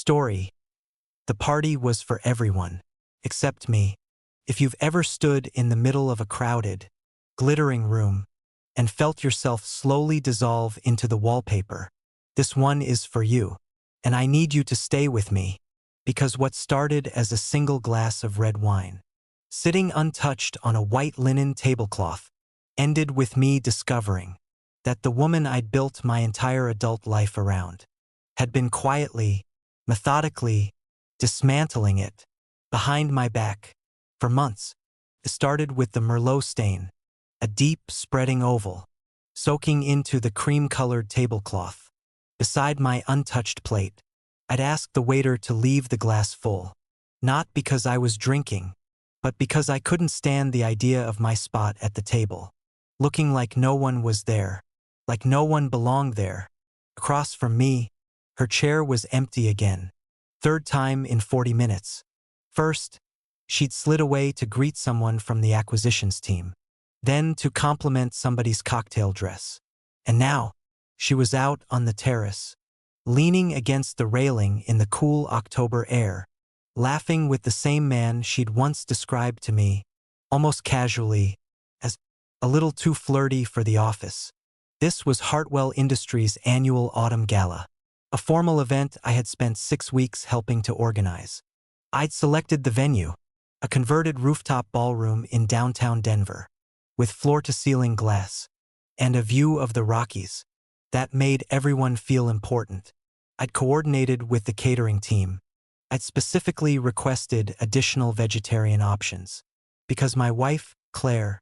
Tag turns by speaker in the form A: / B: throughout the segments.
A: story. The party was for everyone, except me. If you've ever stood in the middle of a crowded, glittering room and felt yourself slowly dissolve into the wallpaper, this one is for you. And I need you to stay with me, because what started as a single glass of red wine, sitting untouched on a white linen tablecloth, ended with me discovering that the woman I'd built my entire adult life around had been quietly, methodically, dismantling it behind my back for months. It started with the Merlot stain, a deep, spreading oval, soaking into the cream-colored tablecloth beside my untouched plate. I'd ask the waiter to leave the glass full, not because I was drinking, but because I couldn't stand the idea of my spot at the table, looking like no one was there, like no one belonged there. Across from me, her chair was empty again. Third time in 40 minutes. First, she'd slid away to greet someone from the acquisitions team, then to compliment somebody's cocktail dress. And now, she was out on the terrace, leaning against the railing in the cool October air, laughing with the same man she'd once described to me, almost casually, as a little too flirty for the office. This was Hartwell Industries' annual autumn gala, a formal event I had spent 6 weeks helping to organize. I'd selected the venue, a converted rooftop ballroom in downtown Denver, with floor-to-ceiling glass and a view of the Rockies. That made everyone feel important. I'd coordinated with the catering team. I'd specifically requested additional vegetarian options because my wife, Claire,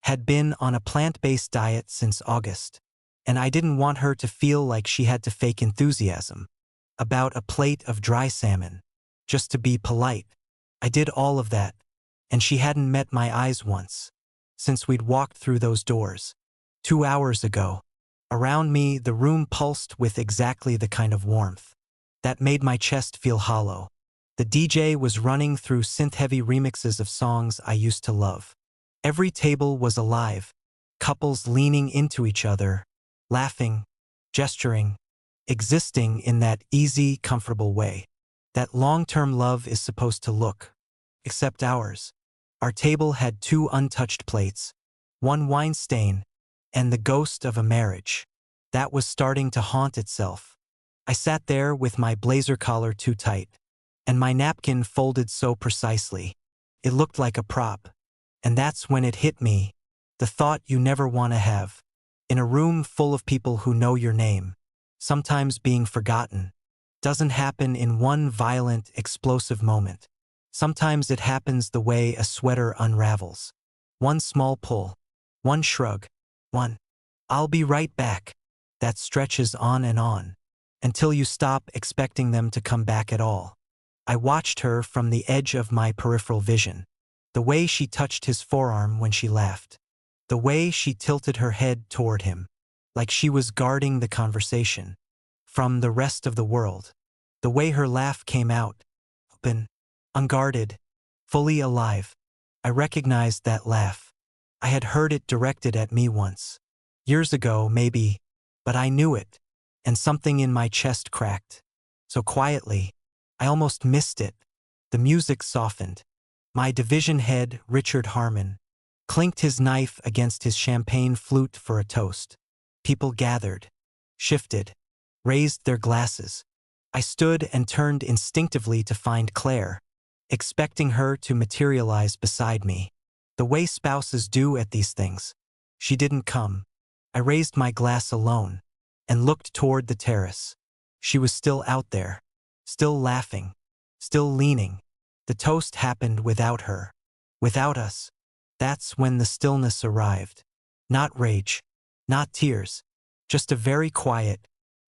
A: had been on a plant-based diet since August, and I didn't want her to feel like she had to fake enthusiasm about a plate of dry salmon just to be polite. I did all of that, and she hadn't met my eyes once since we'd walked through those doors 2 hours ago. Around me, the room pulsed with exactly the kind of warmth that made my chest feel hollow. The DJ was running through synth-heavy remixes of songs I used to love. Every table was alive, couples leaning into each other, laughing, gesturing, existing in that easy, comfortable way that long-term love is supposed to look. Except ours. Our table had 2 untouched plates, 1 wine stain, and the ghost of a marriage that was starting to haunt itself. I sat there with my blazer collar too tight, and my napkin folded so precisely. It looked like a prop. And that's when it hit me, the thought you never want to have. In a room full of people who know your name, sometimes being forgotten doesn't happen in one violent, explosive moment. Sometimes it happens the way a sweater unravels. One small pull, one shrug, one "I'll be right back" that stretches on and on, until you stop expecting them to come back at all. I watched her from the edge of my peripheral vision. The way she touched his forearm when she laughed. The way she tilted her head toward him, like she was guarding the conversation from the rest of the world. The way her laugh came out, open, unguarded, fully alive. I recognized that laugh. I had heard it directed at me once. Years ago, maybe, but I knew it, and something in my chest cracked. So quietly, I almost missed it. The music softened. My division head, Richard Harmon, clinked his knife against his champagne flute for a toast. People gathered, shifted, raised their glasses. I stood and turned instinctively to find Claire, expecting her to materialize beside me, the way spouses do at these things. She didn't come. I raised my glass alone and looked toward the terrace. She was still out there, still laughing, still leaning. The toast happened without her, without us. That's when the stillness arrived. Not rage, not tears, just a very quiet,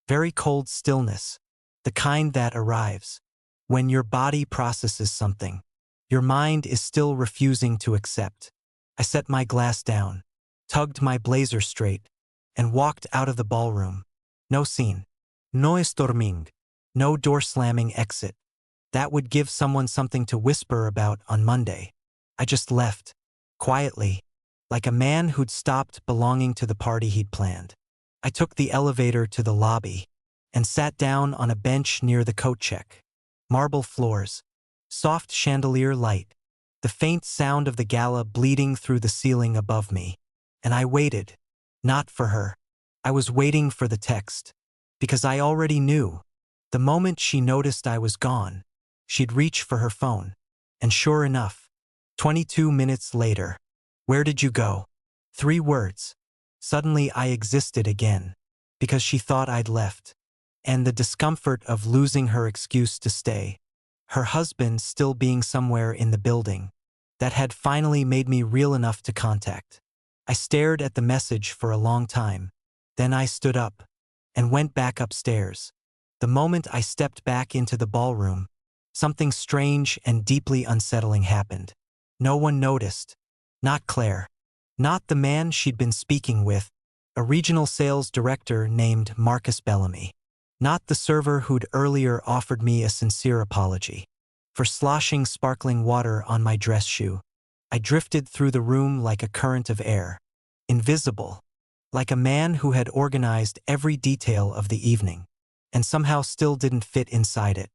A: very cold stillness, the kind that arrives when your body processes something your mind is still refusing to accept. I set my glass down, tugged my blazer straight, and walked out of the ballroom. No scene, no storming, no door-slamming exit. That would give someone something to whisper about on Monday. I just left, quietly, like a man who'd stopped belonging to the party he'd planned. I took the elevator to the lobby and sat down on a bench near the coat check. marble floors, soft chandelier light, the faint sound of the gala bleeding through the ceiling above me. And I waited. Not for her. I was waiting for the text. Because I already knew. The moment she noticed I was gone, she'd reach for her phone. And sure enough, 22 minutes later, "Where did you go?" 3 words. Suddenly I existed again. Because she thought I'd left. And the discomfort of losing her excuse to stay, her husband still being somewhere in the building, that had finally made me real enough to contact. I stared at the message for a long time. Then I stood up and went back upstairs. The moment I stepped back into the ballroom, something strange and deeply unsettling happened. No one noticed. Not Claire. Not the man she'd been speaking with, a regional sales director named Marcus Bellamy. Not the server who'd earlier offered me a sincere apology for sloshing sparkling water on my dress shoe. I drifted through the room like a current of air, invisible, like a man who had organized every detail of the evening, and somehow still didn't fit inside it.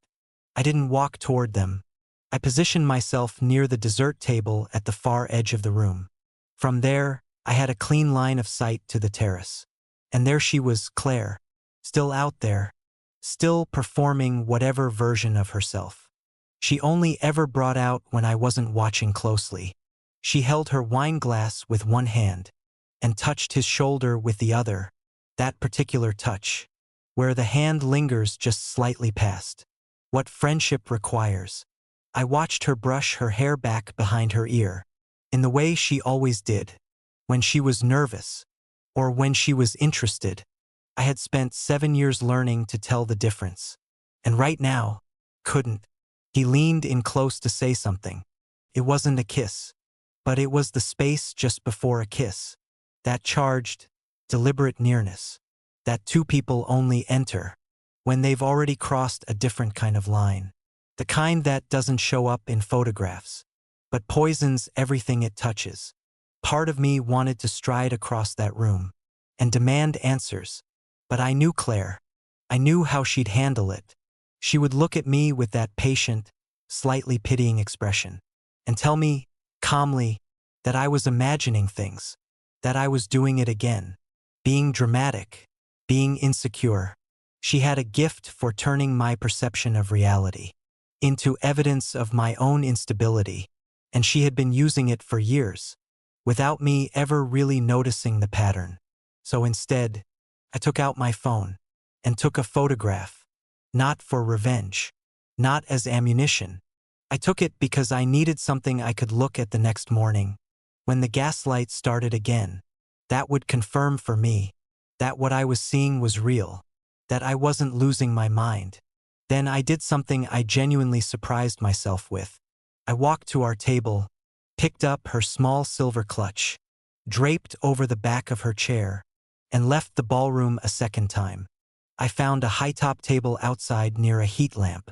A: I didn't walk toward them. I positioned myself near the dessert table at the far edge of the room. From there, I had a clean line of sight to the terrace. And there she was, Claire, still out there, still performing whatever version of herself she only ever brought out when I wasn't watching closely. She held her wine glass with one hand and touched his shoulder with the other, that particular touch, where the hand lingers just slightly past what friendship requires. I watched her brush her hair back behind her ear, in the way she always did, when she was nervous, or when she was interested. I had spent 7 years learning to tell the difference. And right now, couldn't. He leaned in close to say something. It wasn't a kiss, but it was the space just before a kiss. That charged, deliberate nearness. That 2 people only enter when they've already crossed a different kind of line. The kind that doesn't show up in photographs, but poisons everything it touches. Part of me wanted to stride across that room and demand answers. But I knew Claire. I knew how she'd handle it. She would look at me with that patient, slightly pitying expression and tell me, calmly, that I was imagining things, that I was doing it again, being dramatic, being insecure. She had a gift for turning my perception of reality into evidence of my own instability, and she had been using it for years, without me ever really noticing the pattern. So instead, I took out my phone and took a photograph, not for revenge, not as ammunition. I took it because I needed something I could look at the next morning, when the gaslight started again, that would confirm for me that what I was seeing was real, that I wasn't losing my mind. Then I did something I genuinely surprised myself with. I walked to our table, picked up her small silver clutch, draped over the back of her chair, and left the ballroom a second time. I found a high-top table outside near a heat lamp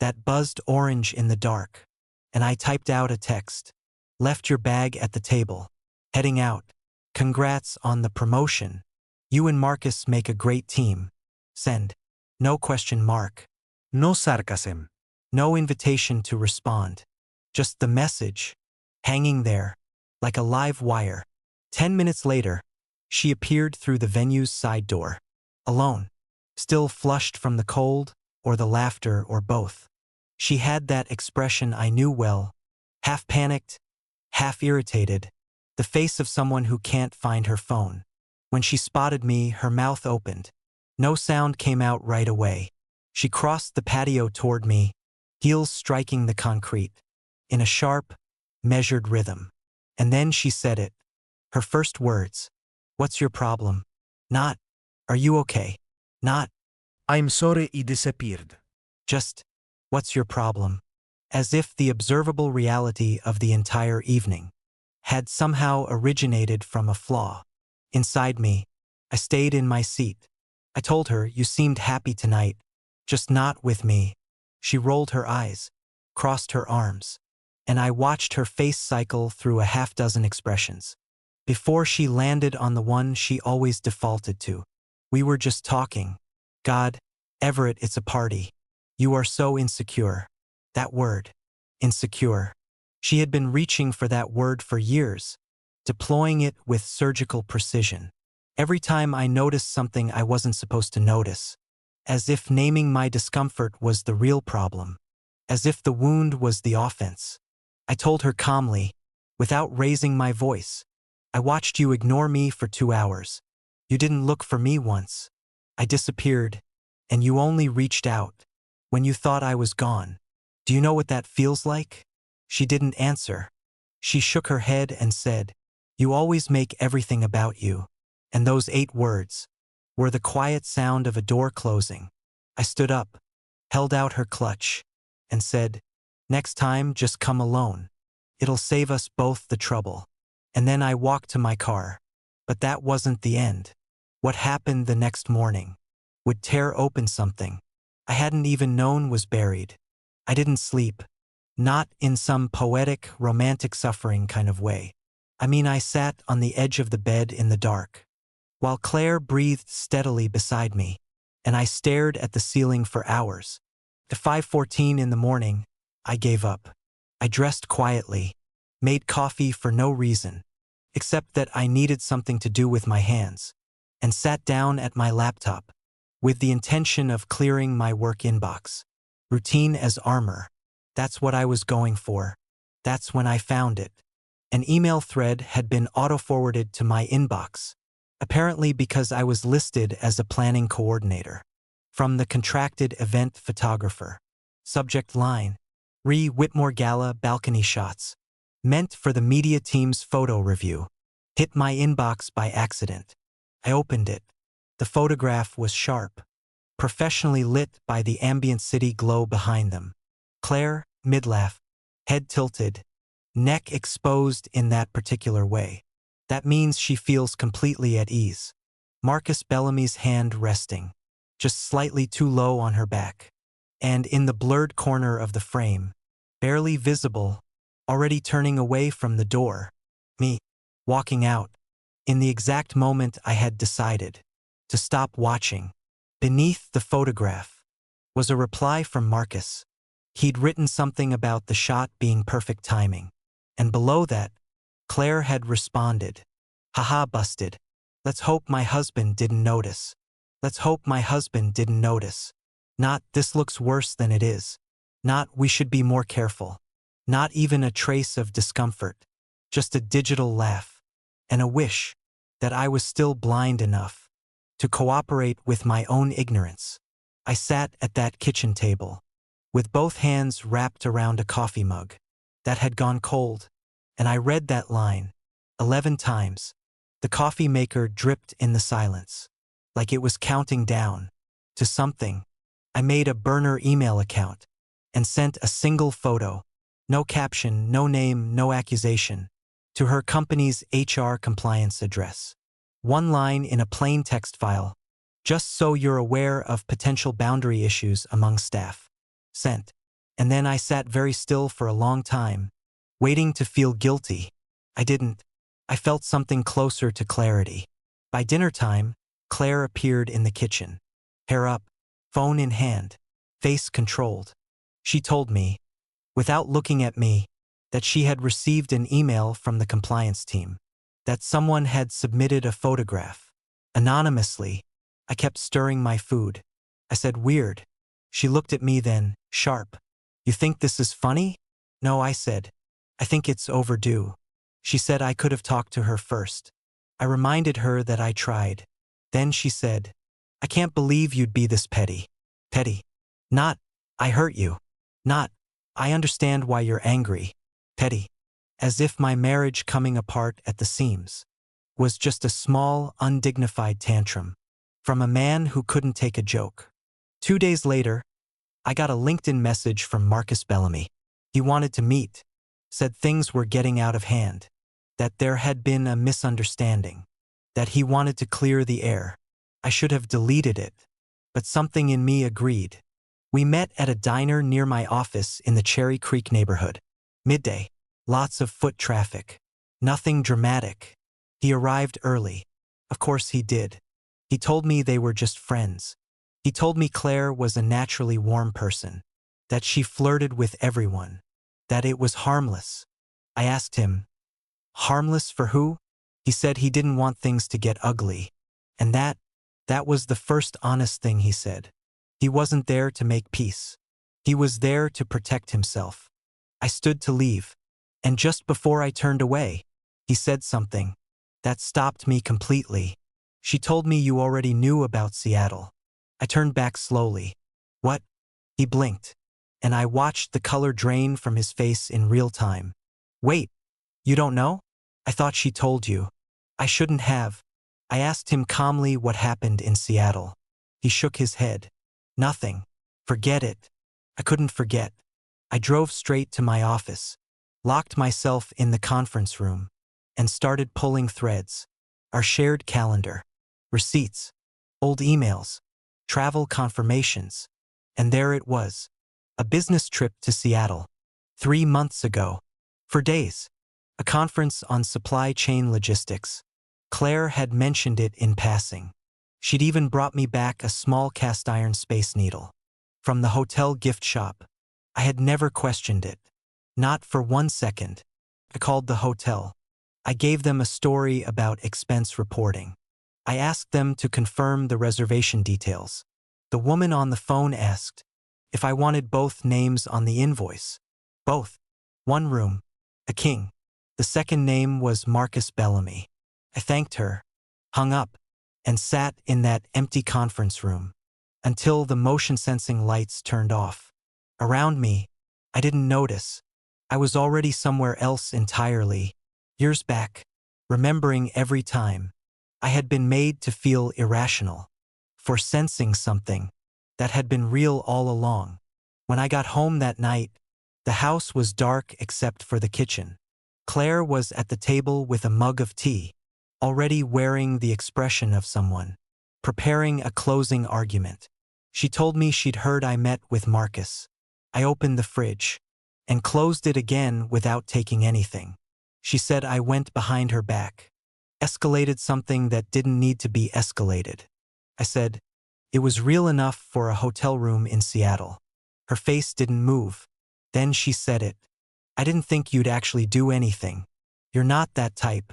A: that buzzed orange in the dark, and I typed out a text. "Left your bag at the table. Heading out. Congrats on the promotion. You and Marcus make a great team. Send." No question mark. No sarcasm. No invitation to respond. Just the message, hanging there, like a live wire. 10 minutes later, she appeared through the venue's side door, alone, still flushed from the cold, or the laughter, or both. She had that expression I knew well, half panicked, half irritated, the face of someone who can't find her phone. When she spotted me, her mouth opened. No sound came out right away. She crossed the patio toward me, heels striking the concrete, in a sharp, measured rhythm. And then she said it. Her first words. "What's your problem?" Not, "Are you okay?" Not,
B: "I'm sorry he disappeared."
A: just, "What's your problem?" As if the observable reality of the entire evening had somehow originated from a flaw inside me. I stayed in my seat. I told her, "You seemed happy tonight, just not with me." She rolled her eyes, crossed her arms, and I watched her face cycle through a half-dozen expressions before she landed on the one she always defaulted to. "We were just talking. God, Everett, it's a party. You are so insecure. That word. Insecure. She had been reaching for that word for years, deploying it with surgical precision. Every time I noticed something I wasn't supposed to notice, as if naming my discomfort was the real problem, as if the wound was the offense. I told her calmly, without raising my voice, I watched you ignore me for 2 hours. You didn't look for me once. I disappeared, and you only reached out when you thought I was gone. Do you know what that feels like? She didn't answer. She shook her head and said, You always make everything about you. And those 8 words were the quiet sound of a door closing. I stood up, held out her clutch, and said, Next time, just come alone. It'll save us both the trouble. And then I walked to my car. But that wasn't the end. What happened the next morning would tear open something I hadn't even known was buried. I didn't sleep. Not in some poetic, romantic suffering kind of way. I mean, I sat on the edge of the bed in the dark, while Claire breathed steadily beside me, and I stared at the ceiling for hours. At 5:14 in the morning, I gave up. I dressed quietly, made coffee for no reason, except that I needed something to do with my hands, and sat down at my laptop, with the intention of clearing my work inbox. Routine as armor. That's what I was going for. That's when I found it. An email thread had been auto-forwarded to my inbox, apparently because I was listed as a planning coordinator. From the contracted event photographer. Subject line: Whitmore Gala balcony shots. Meant for the media team's photo review. Hit my inbox by accident. I opened it. The photograph was sharp, professionally lit by the ambient city glow behind them. Claire, mid-laugh, head tilted, neck exposed in that particular way. That means she feels completely at ease. Marcus Bellamy's hand resting, just slightly too low on her back. And in the blurred corner of the frame, barely visible, already turning away from the door, me, walking out, in the exact moment I had decided to stop watching. Beneath the photograph was a reply from Marcus. He'd written something about the shot being perfect timing. And below that, Claire had responded, Haha, busted. Let's hope my husband didn't notice. Let's hope my husband didn't notice. Not, this looks worse than it is. Not, we should be more careful. Not even a trace of discomfort. Just a digital laugh. And a wish that I was still blind enough to cooperate with my own ignorance. I sat at that kitchen table, with both hands wrapped around a coffee mug that had gone cold, and I read that line 11 times. The coffee maker dripped in the silence, like it was counting down to something. I made a burner email account and sent a single photo, no caption, no name, no accusation, to her company's HR compliance address. One line in a plain text file, just so you're aware of potential boundary issues among staff. Sent. And then I sat very still for a long time, waiting to feel guilty. I didn't. I felt something closer to clarity. By dinner time, Claire appeared in the kitchen, hair up, phone in hand, face controlled. She told me, without looking at me, that she had received an email from the compliance team, that someone had submitted a photograph. Anonymously. I kept stirring my food. I said, weird. She looked at me then, sharp. You think this is funny? No, I said. I think it's overdue. She said I could have talked to her first. I reminded her that I tried. Then she said, I can't believe you'd be this petty. Petty. Not, I hurt you. Not, I understand why you're angry. Petty. As if my marriage coming apart at the seams was just a small, undignified tantrum from a man who couldn't take a joke. 2 days later, I got a LinkedIn message from Marcus Bellamy. He wanted to meet, said things were getting out of hand, that there had been a misunderstanding, that he wanted to clear the air. I should have deleted it, but something in me agreed. We met at a diner near my office in the Cherry Creek neighborhood. Midday. Lots of foot traffic. Nothing dramatic. He arrived early. Of course he did. He told me they were just friends. He told me Claire was a naturally warm person, that she flirted with everyone, that it was harmless. I asked him, harmless for who? He said he didn't want things to get ugly. And that was the first honest thing he said. He wasn't there to make peace. He was there to protect himself. I stood to leave, and just before I turned away, he said something that stopped me completely. She told me you already knew about Seattle. I turned back slowly. What? He blinked, and I watched the color drain from his face in real time. Wait, you don't know? I thought she told you. I shouldn't have. I asked him calmly what happened in Seattle. He shook his head. Nothing. Forget it. I couldn't forget. I drove straight to my office, locked myself in the conference room, and started pulling threads. Our shared calendar, receipts, old emails, travel confirmations. And there it was. A business trip to Seattle. 3 months ago. For days. A conference on supply chain logistics. Claire had mentioned it in passing. She'd even brought me back a small cast-iron space needle. From the hotel gift shop. I had never questioned it. Not for 1 second. I called the hotel. I gave them a story about expense reporting. I asked them to confirm the reservation details. The woman on the phone asked if I wanted both names on the invoice. Both. 1 room. A king. The second name was Marcus Bellamy. I thanked her, hung up, and sat in that empty conference room until the motion-sensing lights turned off. Around me, I didn't notice. I was already somewhere else entirely, years back, remembering every time. I had been made to feel irrational, for sensing something that had been real all along. When I got home that night, the house was dark except for the kitchen. Claire was at the table with a mug of tea, already wearing the expression of someone preparing a closing argument. She told me she'd heard I met with Marcus. I opened the fridge and closed it again without taking anything. She said I went behind her back, escalated something that didn't need to be escalated. I said, it was real enough for a hotel room in Seattle. Her face didn't move. Then she said it. I didn't think you'd actually do anything. You're not that type.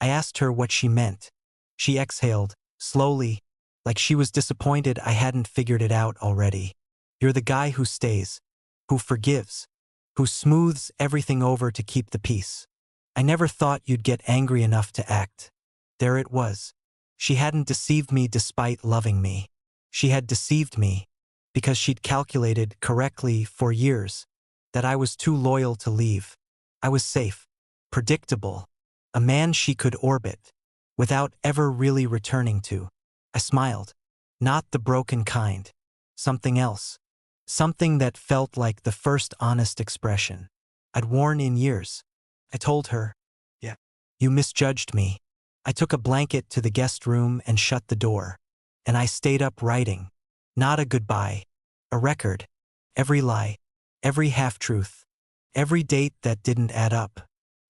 A: I asked her what she meant. She exhaled, slowly, like she was disappointed I hadn't figured it out already. You're the guy who stays, who forgives, who smooths everything over to keep the peace. I never thought you'd get angry enough to act. There it was. She hadn't deceived me despite loving me. She had deceived me because she'd calculated correctly for years that I was too loyal to leave. I was safe, predictable, a man she could orbit without ever really returning to. I smiled. Not the broken kind. Something else. Something that felt like the first honest expression I'd worn in years. I told her, yeah, you misjudged me. I took a blanket to the guest room and shut the door. And I stayed up writing. Not a goodbye. A record. Every lie. Every half-truth. Every date that didn't add up.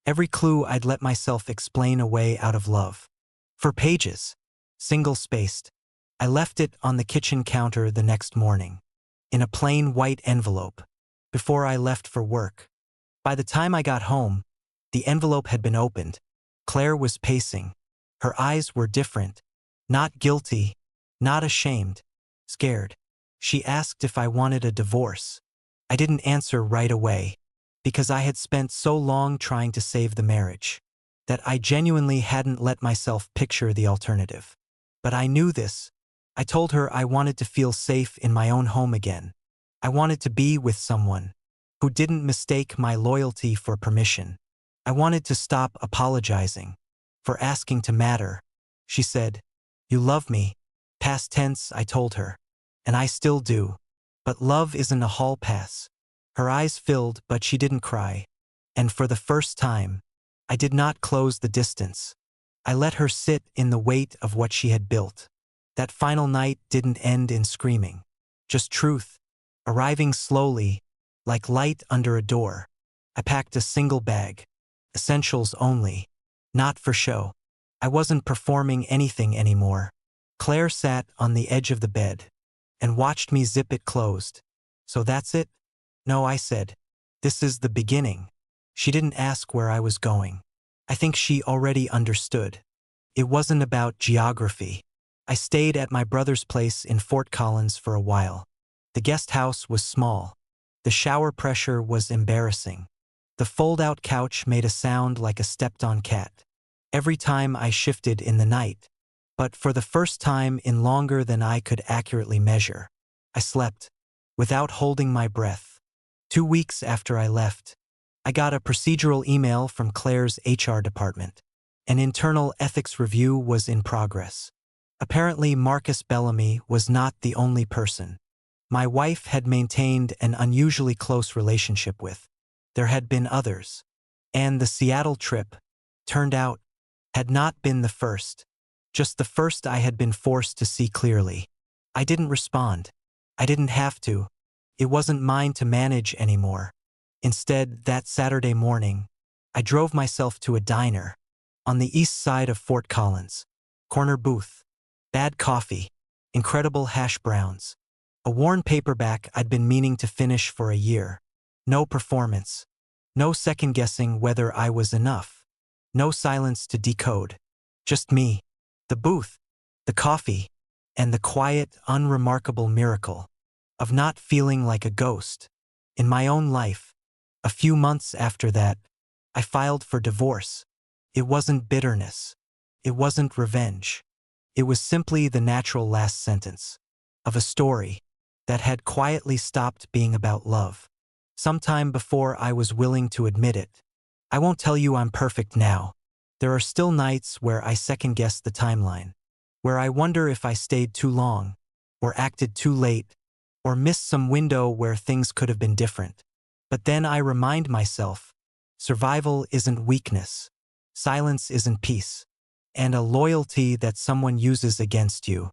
A: Every clue I'd let myself explain away out of love. For pages. Single-spaced. I left it on the kitchen counter the next morning, in a plain white envelope, before I left for work. By the time I got home, the envelope had been opened. Claire was pacing. Her eyes were different. Not guilty, not ashamed, scared. She asked if I wanted a divorce. I didn't answer right away, because I had spent so long trying to save the marriage, that I genuinely hadn't let myself picture the alternative. But I knew this. I told her I wanted to feel safe in my own home again. I wanted to be with someone who didn't mistake my loyalty for permission. I wanted to stop apologizing for asking to matter. She said, you love me. Past tense, I told her. And I still do. But love isn't a hall pass. Her eyes filled, but she didn't cry. And for the first time, I did not close the distance. I let her sit in the weight of what she had built. That final night didn't end in screaming. Just truth, arriving slowly, like light under a door. I packed a single bag. Essentials only. Not for show. I wasn't performing anything anymore. Claire sat on the edge of the bed, and watched me zip it closed. "So that's it?" "No," I said. "This is the beginning." She didn't ask where I was going. I think she already understood. It wasn't about geography. I stayed at my brother's place in Fort Collins for a while. The guest house was small. The shower pressure was embarrassing. The fold-out couch made a sound like a stepped-on cat every time I shifted in the night. But for the first time in longer than I could accurately measure, I slept without holding my breath. 2 weeks after I left, I got a procedural email from Claire's HR department. An internal ethics review was in progress. Apparently, Marcus Bellamy was not the only person my wife had maintained an unusually close relationship with. There had been others. And the Seattle trip, turned out, had not been the first. Just the first I had been forced to see clearly. I didn't respond. I didn't have to. It wasn't mine to manage anymore. Instead, that Saturday morning, I drove myself to a diner on the east side of Fort Collins. Corner booth. Bad coffee. Incredible hash browns. A worn paperback I'd been meaning to finish for a year. No performance. No second-guessing whether I was enough. No silence to decode. Just me. The booth. The coffee. And the quiet, unremarkable miracle of not feeling like a ghost. In my own life, a few months after that, I filed for divorce. It wasn't bitterness. It wasn't revenge. It was simply the natural last sentence of a story that had quietly stopped being about love. Sometime before I was willing to admit it. I won't tell you I'm perfect now. There are still nights where I second-guess the timeline, where I wonder if I stayed too long, or acted too late, or missed some window where things could have been different. But then I remind myself, survival isn't weakness, silence isn't peace, and a loyalty that someone uses against you